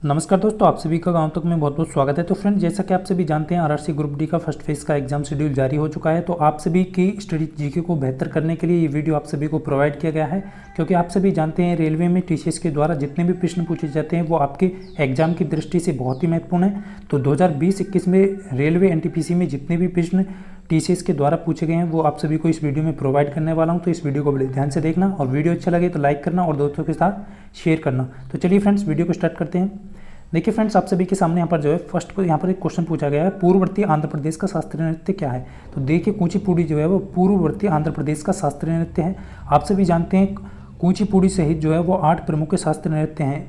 नमस्कार दोस्तों, आप सभी का गांव तक में बहुत बहुत स्वागत है। तो फ्रेंड, जैसा कि आप सभी जानते हैं, आरआरसी ग्रुप डी का फर्स्ट फेज का एग्जाम शेड्यूल जारी हो चुका है। तो आप सभी की स्टडी जीके को बेहतर करने के लिए ये वीडियो आप सभी को प्रोवाइड किया गया है, क्योंकि आप सभी जानते हैं रेलवे में टीसीएस के द्वारा जितने भी प्रश्न पूछे जाते हैं वो आपके एग्जाम की दृष्टि से बहुत ही महत्वपूर्ण है। तो 2020-21 में रेलवे एनटीपीसी में जितने भी प्रश्न टीसीएस के द्वारा पूछे गए हैं वो आप सभी को इस वीडियो में प्रोवाइड करने वाला हूं। तो इस वीडियो को बड़े ध्यान से देखना और वीडियो अच्छा लगे तो लाइक करना और दोस्तों के साथ शेयर करना। तो चलिए फ्रेंड्स, वीडियो को स्टार्ट करते हैं। देखिए फ्रेंड्स, आप सभी के सामने यहाँ पर जो है फर्स्ट यहाँ पर एक क्वेश्चन पूछा गया है, पूर्ववर्ती आंध्र प्रदेश का शास्त्रीय नृत्य क्या है। तो देखिए, कुचिपुड़ी जो है वो पूर्ववर्ती आंध्र प्रदेश का शास्त्रीय नृत्य है। आप सभी जानते हैं कुचिपुड़ी सहित जो है वो 8 प्रमुख शास्त्रीय नृत्य हैं।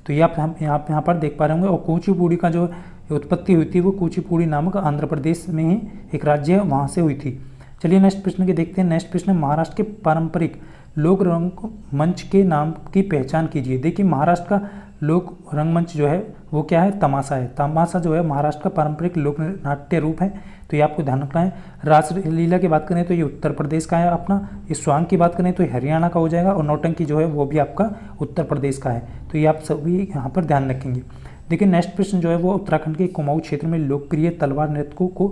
तो ये आप यहाँ पर देख पा रहे होंगे। और कुचिपुड़ी का जो उत्पत्ति हुई थी वो कुचिपुड़ी नामक आंध्र प्रदेश में ही एक राज्य है, वहाँ से हुई थी। चलिए नेक्स्ट प्रश्न के देखते हैं। नेक्स्ट प्रश्न है, महाराष्ट्र के पारंपरिक लोक रंगमंच के नाम की पहचान कीजिए। देखिए, महाराष्ट्र का लोक रंगमंच जो है वो क्या है, तमाशा है। तमाशा जो है महाराष्ट्र का पारंपरिक लोक नाट्य रूप है। तो ये आपको ध्यान रखना है। रासलीला की बात करें तो ये उत्तर प्रदेश का है अपना। ये स्वांग की बात करें तो ये हरियाणा का हो जाएगा। और नौटंकी जो है वो भी आपका उत्तर प्रदेश का है। तो ये आप सभी यहाँ पर ध्यान रखेंगे। देखिए नेक्स्ट प्रश्न जो है वो उत्तराखंड के कुमाऊं क्षेत्र में लोकप्रिय तलवार नृत्य को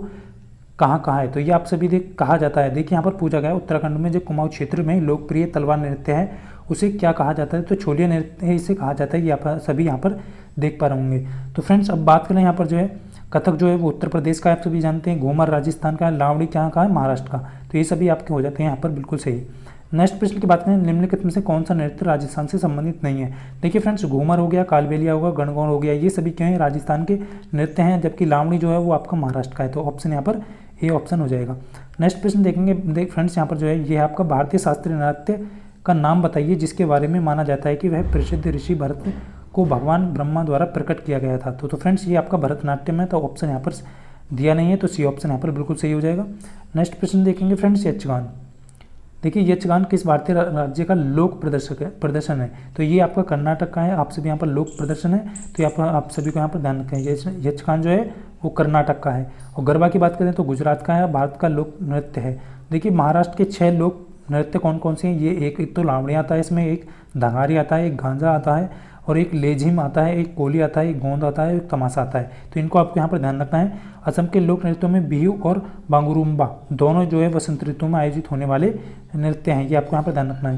कहाँ है। तो ये आप सभी कहा जाता है। देखिए यहाँ पर पूछा गया है, उत्तराखंड में जो कुमाऊं क्षेत्र में लोकप्रिय तलवार नृत्य है उसे क्या कहा जाता है। तो छोलिया नृत्य इसे कहा जाता है। ये आप सभी यहाँ पर देख पा रहे होंगे। तो फ्रेंड्स, अब बात करें यहाँ पर जो है कथक जो है वो उत्तर प्रदेश का, आप सभी जानते हैं। घूमर राजस्थान का है। लावड़ी क्या का है, महाराष्ट्र का। तो ये सभी आपके हो जाते हैं यहाँ पर बिल्कुल सही। नेक्स्ट प्रश्न की बात करें, निम्नलिखित में से कौन सा नृत्य राजस्थान से संबंधित नहीं है। देखिए फ्रेंड्स, घूमर हो गया, कालबेलिया होगा, गणगौर हो गया, ये सभी क्या है, राजस्थान के नृत्य हैं। जबकि लावड़ी जो है वो आपका महाराष्ट्र का है। तो ऑप्शन यहाँ पर ए ऑप्शन हो जाएगा। नेक्स्ट प्रश्न देखेंगे। देख फ्रेंड्स, यहाँ पर जो है ये आपका भारतीय शास्त्रीय नृत्य का नाम बताइए जिसके बारे में माना जाता है कि वह प्रसिद्ध ऋषि भरत को भगवान ब्रह्मा द्वारा प्रकट किया गया था। तो फ्रेंड्स, ये आपका भरतनाट्यम है। तो ऑप्शन यहाँ पर दिया नहीं है, तो सी ऑप्शन यहाँ पर बिल्कुल सही हो जाएगा। नेक्स्ट प्रश्न देखेंगे फ्रेंड्स, यक्षगान। देखिए, यक्षगान किस भारतीय राज्य का लोक प्रदर्शन है। तो ये आपका कर्नाटक का है। आप सभी यहाँ पर लोक प्रदर्शन है। तो ये आप सभी को यहाँ पर ध्यान रखें। यक्षगान जो है वो कर्नाटक का है। और गरबा की बात करें तो गुजरात का है, भारत का लोक नृत्य है। देखिए, महाराष्ट्र के 6 लोक नृत्य कौन कौन से हैं। ये एक तो लावणी आता है, इसमें एक धांगारी आता है, एक गांजा आता है, और एक लेझिम आता है, एक कोली आता है, एक गोंद आता है, एक तमाशा आता है। तो इनको आपको यहाँ पर ध्यान रखना है। असम के लोक नृत्यों में बिहू और बांगुरुम्बा दोनों जो है वसंत ऋतु में आयोजित होने वाले नृत्य हैं। ये आपको यहाँ पर ध्यान रखना है।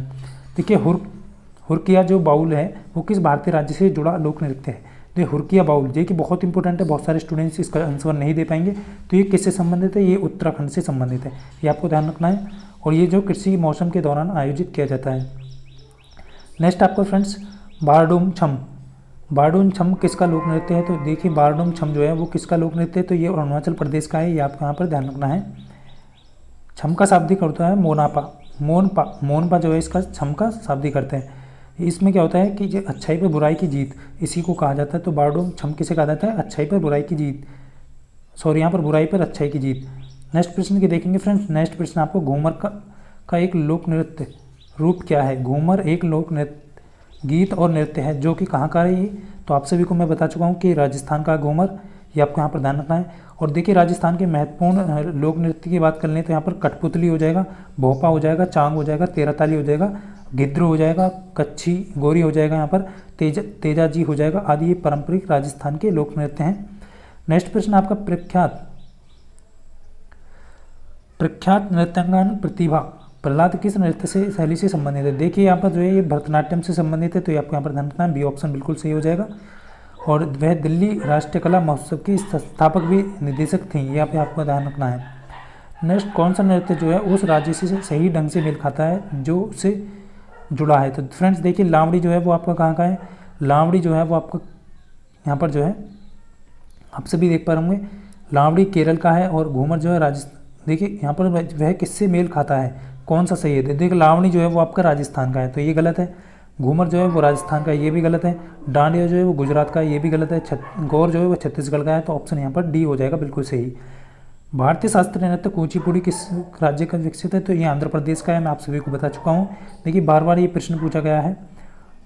देखिए, हुरकिया जो बाउल है वो किस भारतीय राज्य से जुड़ा लोक नृत्य है। तो हुरकिया बाउल ये कि बहुत इंपॉर्टेंट है, बहुत सारे स्टूडेंट्स इसका आंसर नहीं दे पाएंगे। तो ये किससे संबंधित है, ये उत्तराखंड से संबंधित है। ये आपको ध्यान रखना है। और ये जो कृषि मौसम के दौरान आयोजित किया जाता है। नेक्स्ट आपका फ्रेंड्स, बारडोम छम। बारडोम छम किसका लोक नृत्य है। तो देखिए, बारडोम छम जो है वो किसका लोक नृत्य है। तो ये अरुणाचल प्रदेश का है। ये आपको यहाँ पर ध्यान रखना है। छम का शाब्दिक अर्थ है मोनापा। मोनपा जो है इसका छम का शाब्दिक अर्थ है। इसमें क्या होता है कि ये अच्छाई पर बुराई की जीत, इसी को कहा जाता है। तो बारडोम छम किसे कहा जाता है, अच्छाई पर बुराई की जीत। सॉरी, यहाँ पर बुराई पर अच्छाई की जीत। नेक्स्ट प्रश्न की देखेंगे फ्रेंड्स। नेक्स्ट प्रश्न आपको, घूमर का एक लोक नृत्य रूप क्या है। घूमर एक लोक नृत्य गीत और नृत्य है जो कि कहाँ का है ये। तो आप सभी को मैं बता चुका हूँ कि राजस्थान का घूमर। ये आपको यहाँ पर ध्यान रखना है। और देखिए, राजस्थान के महत्वपूर्ण लोक नृत्य की बात कर लें तो यहाँ पर कठपुतली हो जाएगा, भोपा हो जाएगा, चांग हो जाएगा, तेराताली हो जाएगा, गिद्रो हो जाएगा, कच्छी गोरी हो जाएगा, यहाँ पर तेजाजी हो जाएगा आदि। ये पारंपरिक राजस्थान के लोक नृत्य हैं। नेक्स्ट प्रश्न आपका, प्रख्यात नृत्यांगन प्रतिभा प्रहलाद किस नृत्य से शैली से संबंधित है। देखिए, यहाँ पर जो है ये भरतनाट्यम से संबंधित है। तो ये आपको यहाँ पर ध्यान रखना है। बी ऑप्शन बिल्कुल सही हो जाएगा। और वह दिल्ली राष्ट्रीय कला महोत्सव की संस्थापक भी निदेशक थी। ये आपको ध्यान रखना है। नेक्स्ट, कौन सा नृत्य जो है उस राज्य से सही ढंग से मेल खाता है जो से जुड़ा है। तो फ्रेंड्स देखिए, लावड़ी जो है वो आपका कहाँ का है। लावड़ी जो है वो आपका यहाँ पर जो है आप सभी देख पा रहे होंगे, लावड़ी केरल का है। और घूमर जो है राजस्थान। देखिए यहाँ पर वह किससे मेल खाता है, कौन सा सही है। देखिए, लावणी जो है वो आपका राजस्थान का है, तो ये गलत है। घूमर जो है वो राजस्थान का है, ये भी गलत है। डांडिया जो है वो गुजरात का है, ये भी गलत है। गौर जो है वो छत्तीसगढ़ का है। तो ऑप्शन यहाँ पर डी हो जाएगा बिल्कुल सही। भारतीय शास्त्रीय नृत्य कुचिपुड़ी किस राज्य का विकसित है। तो ये आंध्र प्रदेश का है। मैं आप सभी को बता चुका हूँ। देखिए, बार बार ये प्रश्न पूछा गया है।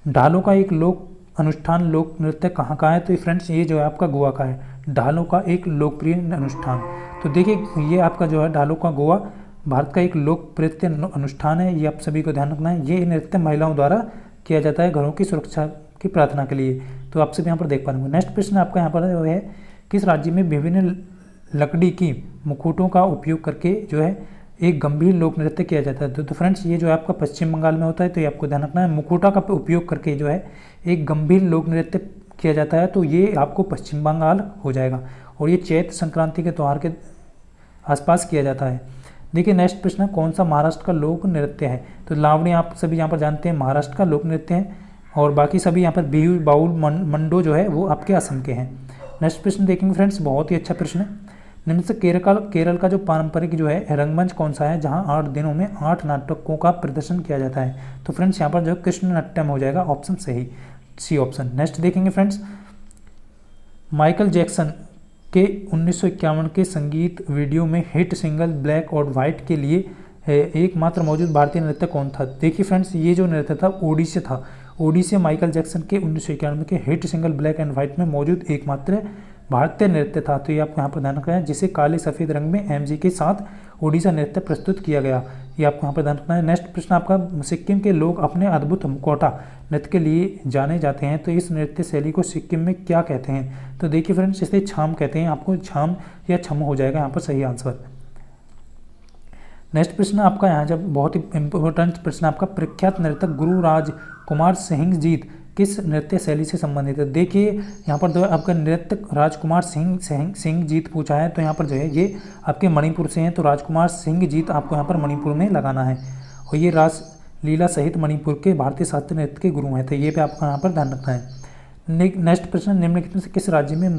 ढालों का एक लोक अनुष्ठान लोक नृत्य कहाँ का है। तो फ्रेंड्स, ये जो है आपका गोवा का है। ढालों का एक लोकप्रिय अनुष्ठान। तो देखिए, ये आपका जो है ढालों का गोवा भारत का एक लोकप्रिय अनुष्ठान है। ये आप सभी को ध्यान रखना है। ये नृत्य महिलाओं द्वारा किया जाता है घरों की सुरक्षा की प्रार्थना के लिए। तो आप सभी यहाँ पर देख पा रहे होंगे। नेक्स्ट प्रश्न आपका यहाँ पर है किस राज्य में विभिन्न लकड़ी की मुकुटों का उपयोग करके जो है एक गंभीर लोक नृत्य किया जाता है। तो फ्रेंड्स ये जो है आपका पश्चिम बंगाल में होता है, तो ये आपको ध्यान रखना है। मुकुटा का उपयोग करके जो है एक गंभीर लोक नृत्य किया जाता है, तो ये आपको पश्चिम बंगाल हो जाएगा और ये चैत्र संक्रांति के त्यौहार के आसपास किया जाता है। देखिए नेक्स्ट प्रश्न, कौन सा महाराष्ट्र का लोक नृत्य है? तो लावणी आप सभी यहाँ पर जानते हैं महाराष्ट्र का लोक नृत्य है और बाकी सभी यहाँ पर बिहू, बाउल, मंडो जो है वो आपके असम के हैं। नेक्स्ट प्रश्न देखेंगे फ्रेंड्स, बहुत ही अच्छा प्रश्न है। निम्न से केरल का जो पारंपरिक जो है रंगमंच कौन सा है जहां 8 दिनों में 8 नाटकों का प्रदर्शन किया जाता है? तो फ्रेंड्स यहाँ पर जो कृष्ण नाट्यम हो जाएगा ऑप्शन सही, सी ऑप्शन। नेक्स्ट देखेंगे फ्रेंड्स, माइकल जैक्सन के 1951 के संगीत वीडियो में हिट सिंगल ब्लैक और वाइट के लिए एकमात्र मौजूद भारतीय नृत्य कौन था? देखिए फ्रेंड्स ये जो नृत्य था ओडिसी था। ओडिसी माइकल जैक्सन के 1991 के hit single black and white में मौजूद एकमात्र भारतीय नृत्य था। तो ये आपको यहाँ पर ध्यान रखना है, जिसे काले सफ़ेद रंग में एमजी के साथ ओडिशा नृत्य प्रस्तुत किया गया, ये आपको यहाँ पर ध्यान रखना है। नेक्स्ट प्रश्न आपका, सिक्किम के लोग अपने अद्भुत मुखौटा नृत्य के लिए जाने जाते हैं, तो इस नृत्य शैली को सिक्किम में क्या कहते हैं? तो देखिए फ्रेंड्स इसे छाम कहते हैं, आपको छाम या छम हो जाएगा यहाँ पर सही आंसर। नेक्स्ट प्रश्न आपका यहाँ जब बहुत ही इंपॉर्टेंट प्रश्न आपका, प्रख्यात नर्तक गुरु राज कुमार सिंह जीत किस नृत्य शैली से संबंधित है? देखिए यहाँ पर जो आपका नृत्य राजकुमार सिंह जीत पूछा है, तो यहाँ पर जो है ये आपके मणिपुर से हैं, तो राजकुमार सिंह जीत आपको यहाँ पर मणिपुर में लगाना है और ये रास लीला सहित मणिपुर के भारतीय शास्त्रीय नृत्य के गुरु हैं, तो ये पे आपको यहाँ पर ध्यान रखना है। नेक्स्ट प्रश्न, निम्नलिखित में से किस राज्य में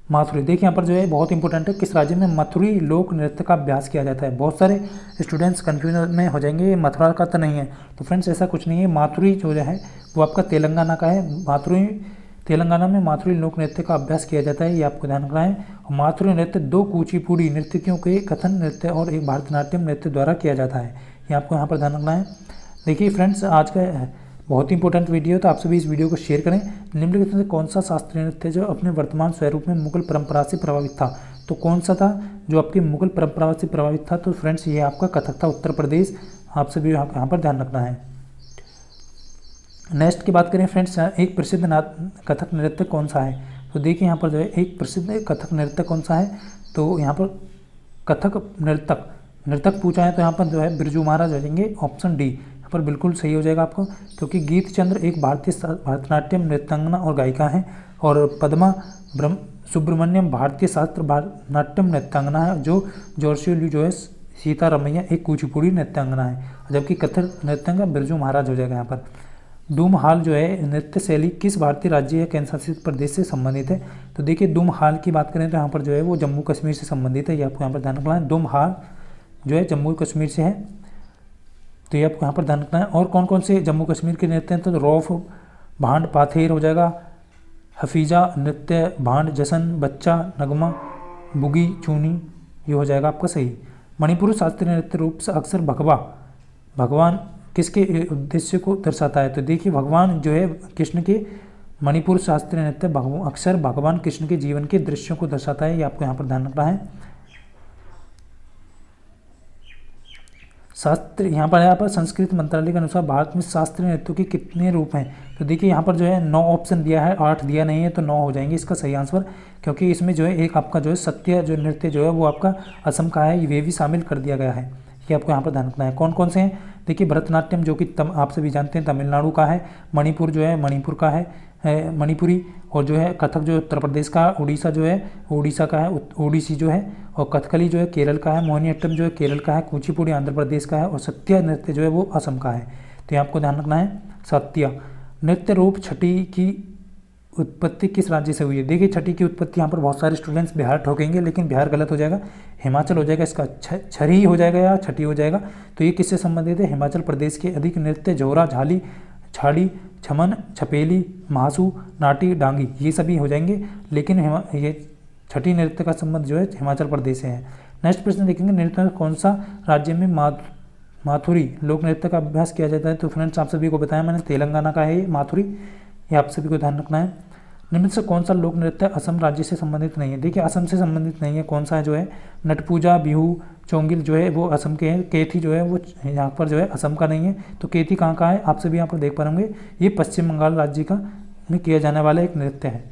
माथुरी देखिए यहाँ पर जो है बहुत इंपॉर्टेंट है, किस राज्य में मथुरी लोक नृत्य का अभ्यास किया जाता है? बहुत सारे स्टूडेंट्स कन्फ्यूजन में हो जाएंगे, मथुरा का तो नहीं है, तो फ्रेंड्स ऐसा कुछ नहीं है। माथुरी जो है वो आपका तेलंगाना का है। तेलंगाना में माथुरी लोक नृत्य का अभ्यास किया जाता है, ये आपको ध्यान रखना है। माथुरी नृत्य 2 कुचिपुड़ी नर्तकियों के कथन नृत्य और एक भरतनाट्यम नृत्य द्वारा किया जाता है, ये आपको यहाँ पर ध्यान रखना है। देखिए फ्रेंड्स आज का बहुत ही इंपॉर्टेंट वीडियो, तो आप सभी इस वीडियो को शेयर करें। निम्नलिखित में से कौन सा शास्त्रीय नृत्य जो अपने वर्तमान स्वरूप में मुगल परंपरा से प्रभावित था? तो कौन सा था जो आपकी मुगल परंपरा से प्रभावित था? तो फ्रेंड्स ये आपका कथक था, उत्तर प्रदेश, आप सभी यहाँ पर ध्यान रखना है। नेक्स्ट की बात करें फ्रेंड्स, एक प्रसिद्ध कथक नृत्य कौन सा है? तो देखिए यहाँ पर जो है एक प्रसिद्ध कथक नृत्य कौन सा है? तो यहाँ पर कथक नृतक पूछा है, तो यहाँ पर जो है बिरजू महाराज हो जाएंगे, ऑप्शन डी यहाँ पर बिल्कुल सही हो जाएगा आपको, क्योंकि गीत चंद्र एक भारतीय भरतनाट्यम नृत्यांगना और गायिका हैं और पद्मा सुब्रमण्यम भारतीय शास्त्र भरतनाट्यम नृत्यांगना है, जो जोरशोली जो है सीता रमैया एक कुचिपुड़ी नृत्यांगना है, जबकि कथक नृत्यांगना बिरजू महाराज हो जाएगा यहाँ पर। दूम हाल जो है नृत्य शैली किस भारतीय राज्य या केंद्र शासित प्रदेश से संबंधित है? तो देखिए दूम हाल की बात करें तो यहाँ पर जो है वो जम्मू कश्मीर से संबंधित है, ये आपको यहाँ पर ध्यान रखना है। दूम हाल जो है जम्मू कश्मीर से है, तो ये आपको यहाँ पर ध्यान रखना है। और कौन कौन से जम्मू कश्मीर के नृत्य हैं? तो रौफ, भांड, पाथेर हो जाएगा, हफीजा नृत्य, भांड, जशन, बच्चा, नगमा, बुगी, चूनी, ये हो जाएगा आपका सही। मणिपुर शास्त्रीय नृत्य रूप से अक्सर भगवान किसके उद्देश्य को दर्शाता है? तो देखिए भगवान जो है कृष्ण के, मणिपुर शास्त्रीय नृत्य अक्सर भगवान कृष्ण के जीवन के दृश्यों को दर्शाता है, ये आपको यहाँ पर ध्यान रखना है। शास्त्र यहाँ पर संस्कृत मंत्रालय के अनुसार भारत में शास्त्रीय नृत्यों के कितने रूप हैं? तो देखिए यहाँ पर जो है 9 ऑप्शन दिया है, 8 दिया नहीं है, तो 9 हो जाएंगे इसका सही आंसर, क्योंकि इसमें जो है एक आपका जो है सत्य जो नृत्य जो है वो आपका असम का है, ये भी शामिल कर दिया गया है, ये आपको यहाँ पर ध्यान रखना है। कौन कौन से हैं? देखिए भरतनाट्यम जो कि आप सभी जानते हैं तमिलनाडु का है, मणिपुर जो है मणिपुर का है मणिपुरी, और जो है कथक जो उत्तर प्रदेश का, उड़ीसा जो है उड़ीसा का है ओडिसी जो है, और कथकली जो है केरल का है, मोहिनीअट्टम जो है केरल का है, कुचिपुड़ी आंध्र प्रदेश का है, और सत्या नृत्य जो है वो असम का है, तो ये आपको ध्यान रखना है। सत्या नृत्य रूप छठी की उत्पत्ति किस राज्य से हुई है? देखिए छठी की उत्पत्ति यहाँ पर बहुत सारे स्टूडेंट्स बिहार ठोकेंगे, लेकिन बिहार गलत हो जाएगा, हिमाचल हो जाएगा, इसका छरी हो जाएगा या छठी हो जाएगा। तो ये किससे संबंधित है? हिमाचल प्रदेश के अधिक नृत्य जोरा, झाली, छाड़ी, छमन, छपेली, महासू, नाटी, डांगी, ये सभी हो जाएंगे, लेकिन ये छठी नृत्य का संबंध जो है हिमाचल प्रदेश से है। नेक्स्ट प्रश्न देखेंगे, नृत्य में कौन सा राज्य में माथुरी लोक नृत्य का अभ्यास किया जाता है? तो फ्रेंड्स आप सभी को बताया मैंने, तेलंगाना का है ये माथुरी, ये आप सभी को ध्यान रखना है। निम्न से कौन सा लोक नृत्य असम राज्य से संबंधित नहीं है? देखिए असम से संबंधित नहीं है, कौन सा है जो है नटपूजा, बिहू, चोंगिल जो है वो असम के हैं, केथी जो है वो यहाँ पर जो है असम का नहीं है। तो केथी कहाँ का है आप सभी यहाँ पर देख पा होंगे, ये पश्चिम बंगाल राज्य का में किया जाने वाला एक नृत्य है।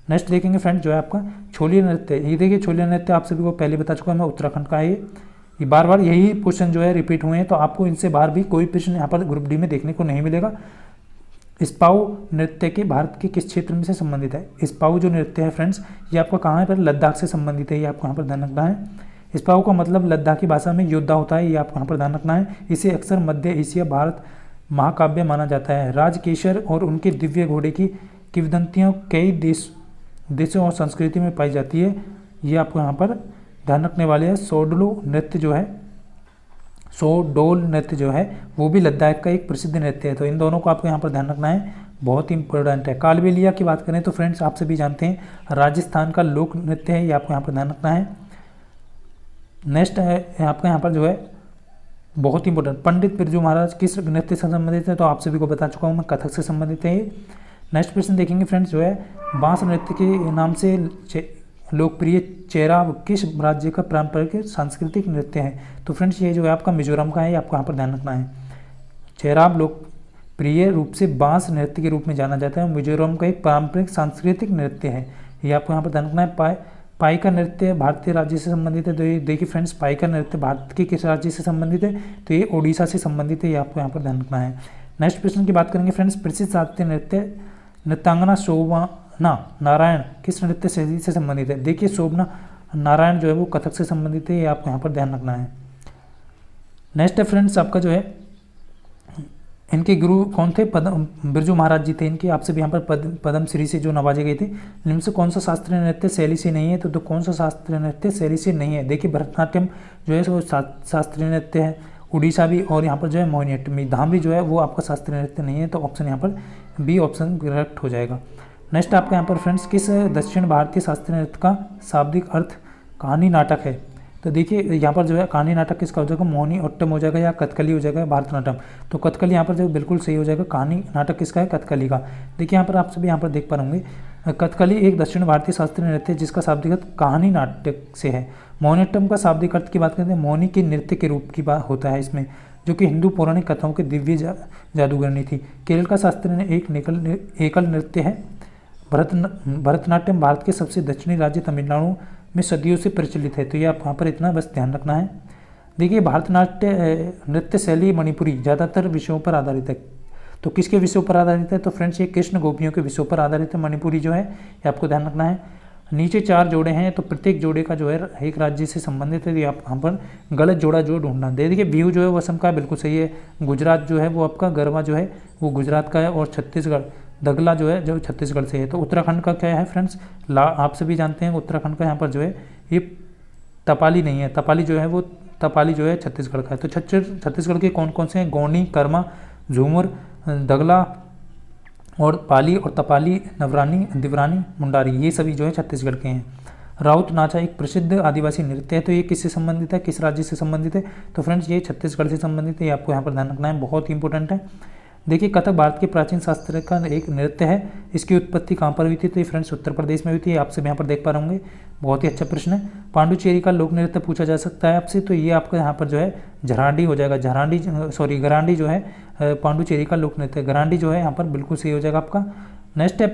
नेक्स्ट देखेंगे फ्रेंड जो है आपका छोलिया नृत्य। ये देखिए छोलिया नृत्य आप सभी को पहले बता चुका मैं, उत्तराखंड का है ये बार बार यही क्वेश्चन जो है रिपीट हुए हैं, तो आपको इनसे बाहर भी कोई प्रश्न यहाँ पर ग्रुप डी में देखने को नहीं मिलेगा। स्पाऊ नृत्य के भारत के किस क्षेत्र में से संबंधित है? स्पाऊ जो नृत्य है फ्रेंड्स ये आपका कहाँ है पर लद्दाख से संबंधित है, ये आपको यहाँ पर ध्यान रखना है। स्पाऊ का मतलब लद्दाखी भाषा में योद्धा होता है, ये आपको यहाँ पर ध्यान रखना है। इसे अक्सर मध्य एशिया भारत महाकाव्य माना जाता है। राजकेशर और उनके दिव्य घोड़े की किंवदंतियाँ कई देशों और संस्कृति में पाई जाती है, ये आपको यहाँ पर ध्यान रखने वाले हैं। सोडोल नृत्य जो है वो भी लद्दाख का एक प्रसिद्ध नृत्य है, तो इन दोनों को आपको यहाँ पर ध्यान रखना है, बहुत ही इंपॉर्टेंट है। कालबेलिया की बात करें तो फ्रेंड्स आप सभी जानते हैं राजस्थान का लोक नृत्य है, ये आपको यहाँ पर ध्यान रखना है। नेक्स्ट है आपका यहाँ पर जो है बहुत इंपॉर्टेंट, पंडित बिरजू महाराज किस नृत्य से संबंधित है? तो आप सभी को बता चुका हूँ मैं, कथक से संबंधित है। नेक्स्ट प्रश्न देखेंगे फ्रेंड्स जो है बांस नृत्य के नाम से लोकप्रिय चेराब किस राज्य का पारंपरिक सांस्कृतिक नृत्य है? तो फ्रेंड्स ये जो है आपका मिजोरम का है, आपको यहाँ पर ध्यान रखना है। चेराब लोकप्रिय रूप से बांस नृत्य के रूप में जाना जाता है, मिजोरम का एक पारंपरिक सांस्कृतिक नृत्य है, ये आपको यहाँ पर ध्यान रखना है। पाइका नृत्य भारतीय राज्य से संबंधित है, तो ये देखिए फ्रेंड्स पाइका नृत्य भारत के किस राज्य से संबंधित है? तो ये ओडिशा से संबंधित है, ये आपको यहाँ पर ध्यान रखना है। नेक्स्ट प्रश्न की बात करेंगे फ्रेंड्स, प्रसिद्ध शास्त्रीय नृत्य नृत्यांगना शोभना नारायण किस नृत्य शैली से संबंधित है? देखिए शोभना नारायण जो है वो कथक से संबंधित है, ये आपको यहाँ पर ध्यान रखना है। नेक्स्ट है फ्रेंड्स आपका जो है इनके गुरु कौन थे? बिरजू महाराज जी थे इनके, आपसे भी यहाँ पर पद्म श्री से जो नवाजे गए थे। इनमें से कौन सा शास्त्रीय नृत्य शैली से नहीं है? तो कौन सा शास्त्रीय नृत्य शैली से नहीं है? देखिए भरतनाट्यम जो है वो शास्त्रीय नृत्य है, उड़ीसा भी, और यहाँ पर जो है मोहिनीअट्टम धाम भी जो है वो आपका शास्त्रीय नृत्य नहीं है, तो ऑप्शन यहाँ पर बी ऑप्शन करेक्ट हो जाएगा। नेक्स्ट आपका यहाँ पर फ्रेंड्स किस दक्षिण भारतीय शास्त्रीय नृत्य का शाब्दिक अर्थ कहानी नाटक है? तो देखिए यहाँ पर जो है कहानी नाटक किसका हो जाएगा? मोहिनीअट्टम हो जाएगा या कथकली हो जाएगा भरतनाट्यम? तो कथकली यहाँ पर जो बिल्कुल सही हो जाएगा, कहानी नाटक किसका है? कथकली का। देखिए यहाँ पर आप सभी यहाँ पर देख पा होंगे कथकली एक दक्षिण भारतीय शास्त्रीय नृत्य है जिसका शाब्दिक अर्थ कहानी नाटक से है। मोहिनीअट्टम का शाब्दिक अर्थ की बात करते हैं मोहिनी के नृत्य के रूप की बात होता है इसमें, जो कि हिंदू पौराणिक कथाओं की दिव्य जादूगरनी थी। केरल का शास्त्रीय एक एकल नृत्य है। भरतनाट्यम भारत के सबसे दक्षिणी राज्य तमिलनाडु में सदियों से प्रचलित है, तो ये आप वहाँ पर इतना बस ध्यान रखना है। देखिए भरतनाट्य नृत्य शैली मणिपुरी ज़्यादातर विषयों पर आधारित है, तो किसके विषयों पर आधारित है? तो फ्रेंड्स ये कृष्ण गोपियों के विषयों पर आधारित है मणिपुरी जो है, ये आपको ध्यान रखना है। नीचे 4 जोड़े हैं, तो प्रत्येक जोड़े का जो है एक राज्य से संबंधित है, तो आप यहाँ पर गलत जोड़ा जो ढूंढना। देखिए बिहू जो है वो असम का बिल्कुल सही है। गुजरात जो है वो आपका गरबा जो है वो गुजरात का है, और छत्तीसगढ़ दगला जो है जो छत्तीसगढ़ से है। तो उत्तराखंड का क्या है फ्रेंड्स? आप सभी जानते हैं उत्तराखंड का यहाँ पर जो है ये तपाली नहीं है, तपाली जो है वो तपाली जो है छत्तीसगढ़ का है। तो छत्तीसगढ़ के कौन कौन से हैं? गोंडी, कर्मा, झूमर, दगला और पाली और तपाली, नवरानी, दिवरानी, मुंडारी, ये सभी जो है छत्तीसगढ़ के हैं। राउत नाचा एक प्रसिद्ध आदिवासी नृत्य है, तो ये किससे संबंधित है? किस राज्य से संबंधित है? तो फ्रेंड्स ये छत्तीसगढ़ से संबंधित है, ये आपको यहाँ पर ध्यान रखना है, बहुत ही इंपॉर्टेंट है। देखिए कथक भारत के प्राचीन शास्त्र का एक नृत्य है, इसकी उत्पत्ति कहाँ पर हुई थी? तो ये फ्रेंड्स उत्तर प्रदेश में हुई थी, आप सब यहाँ पर देख पा रहे होंगे, बहुत ही अच्छा प्रश्न है। पांडुचेरी का लोक नृत्य पूछा जा सकता है आपसे, तो ये आपका यहाँ पर जो है झरांडी हो जाएगा, गरांडी जो है पांडुचेरी का लोक नृत्य, गरांडी जो है यहाँ पर बिल्कुल सही हो जाएगा आपका। नेक्स्ट है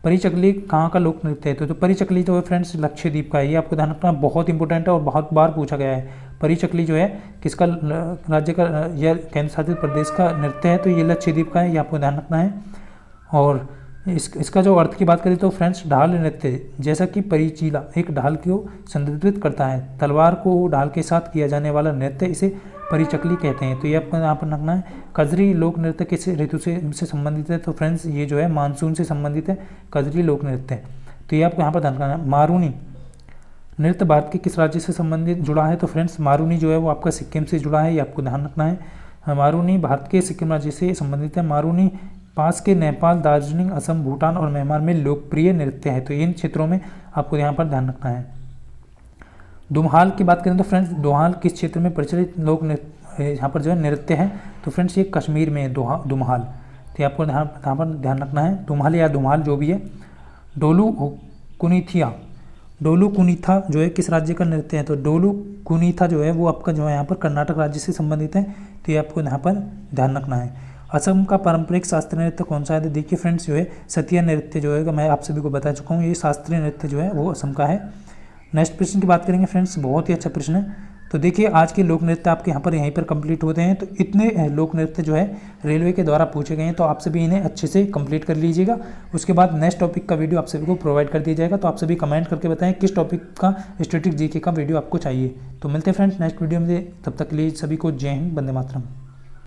परिचकली कहाँ का लोक नृत्य है? तो परिचकली जो है फ्रेंड्स लक्षद्वीप का है, ये आपको ध्यान रखना बहुत इंपॉर्टेंट है और बहुत बार पूछा गया है। परिचकली जो है किसका राज्य का या केंद्र शासित प्रदेश का नृत्य है? तो ये लक्षद्वीप का है, ये आपको ध्यान रखना है। और इसका जो अर्थ की बात करें तो फ्रेंड्स ढाल नृत्य, जैसा कि परिचीला एक ढाल को संदर्भित करता है, तलवार को ढाल के साथ किया जाने वाला नृत्य इसे परिचकली कहते हैं, तो ये आपको यहाँ पर रखना है। कजरी लोक नृत्य किस ऋतु से संबंधित है? तो फ्रेंड्स ये जो है मानसून से संबंधित है कजरी लोक नृत्य, तो ये आपको यहाँ पर ध्यान रखना है। मारूनी नृत्य भारत के किस राज्य से संबंधित जुड़ा है? तो फ्रेंड्स मारूनी जो है वो आपका सिक्किम से जुड़ा है, ये आपको ध्यान रखना है। मारूनी भारत के सिक्किम राज्य से संबंधित है। मारूनी पास के नेपाल, दार्जिलिंग, असम, भूटान और म्यांमार में लोकप्रिय नृत्य है, तो इन क्षेत्रों में आपको यहाँ पर ध्यान रखना है। दुमहाल की बात करें तो फ्रेंड्स दुमहाल किस क्षेत्र में प्रचलित लोक नृत्य यहाँ पर जो है नृत्य है? तो फ्रेंड्स ये कश्मीर में है दुमहाल, तो आपको यहाँ पर ध्यान रखना है। धुमाल या धुमाल जो भी है। डोलू कुनीथिया, डोलू कुनीथा जो है किस राज्य का नृत्य है? तो डोलू कुनीथा जो है वो आपका जो है यहाँ पर कर्नाटक राज्य से संबंधित है, तो ये आपको यहाँ पर ध्यान रखना है। असम का पारंपरिक शास्त्रीय नृत्य कौन सा है? तो देखिए फ्रेंड्स जो है सतिया नृत्य जो है मैं आप सभी को बता चुका हूँ, ये शास्त्रीय नृत्य जो है वो असम का है। नेक्स्ट प्रश्न की बात करेंगे फ्रेंड्स, बहुत ही अच्छा प्रश्न है। तो देखिए आज के लोक नृत्य आपके यहाँ पर यहीं पर कंप्लीट होते हैं। तो इतने लोक नृत्य जो है रेलवे के द्वारा पूछे गए हैं, तो आप सभी इन्हें अच्छे से कंप्लीट कर लीजिएगा। उसके बाद नेक्स्ट टॉपिक का वीडियो आप सभी को प्रोवाइड कर दिया जाएगा, तो आप सभी कमेंट करके बताएं किस टॉपिक का स्टैटिक जीके का वीडियो आपको चाहिए। तो मिलते हैं फ्रेंड्स नेक्स्ट वीडियो में, तब तक के लिए सभी को जय हिंद, वंदे मातरम।